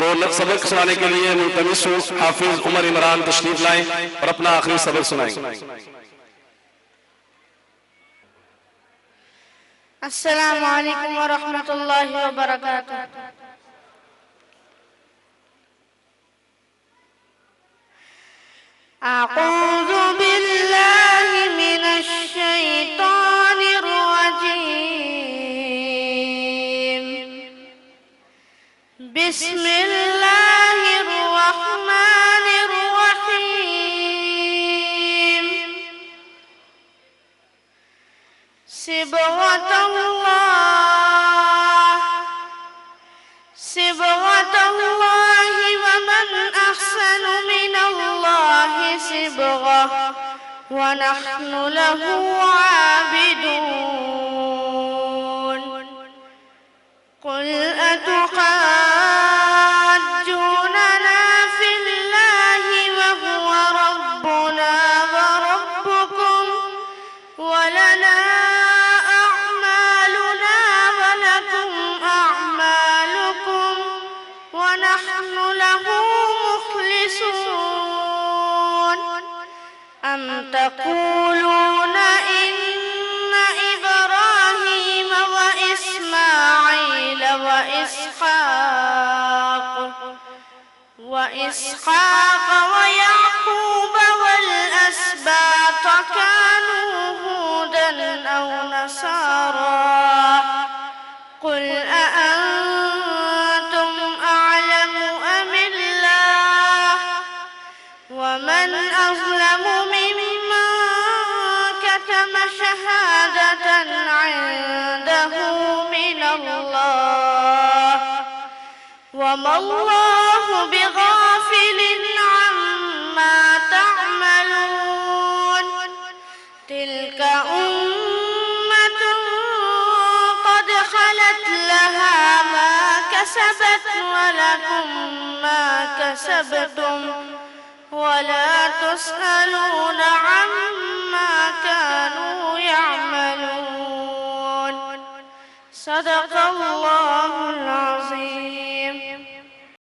सबक सुनाने के लिए मुल्तमिस हूँ हाफिज उमर इमरान तशरीफ लाएं और अपना आखिरी सबक सुनाएंगे। अस्सलामु अलैकुम व रहमतुल्लाहि व बरकातुहू। अऊज़ु बिल्लाहि मिनश शैतानिर रजीम। बिस्मिल्लाहिर रहमानिर रहीम। सिबग़तल्लाहि व मन अहसनु मिनल्लाहि सिबग़ह व नहनु लहु आबिदून। क़ुल अतुहाज्जूनना फ़िल्लाहि व हुव रब्बुना व रब्बुकुम व लना अअमालुना व लकुम अअमालुकुम व नहनु लहु मुख़्लिसून। अम तक़ूलूना इन्ना इब्राहीम व इस्माईल व इसहाक़ व याक़ूब वल अस्बात कानू हूदन औ नसारा। क़ुल अअंतुम अअलमु अमिल्लाह व मन अज़लमु मिम्मन कतम शहादतन इंदहु मिनल्लाह वमल्लाहु बिगाफिलिन अम्मा तअमलून। तिल्का उम्मतुन क़द खलत लहा मा कसबत व लकुम मा कसबतुम वला तुस्अलून अम्मा कानू यअमलून। सदक़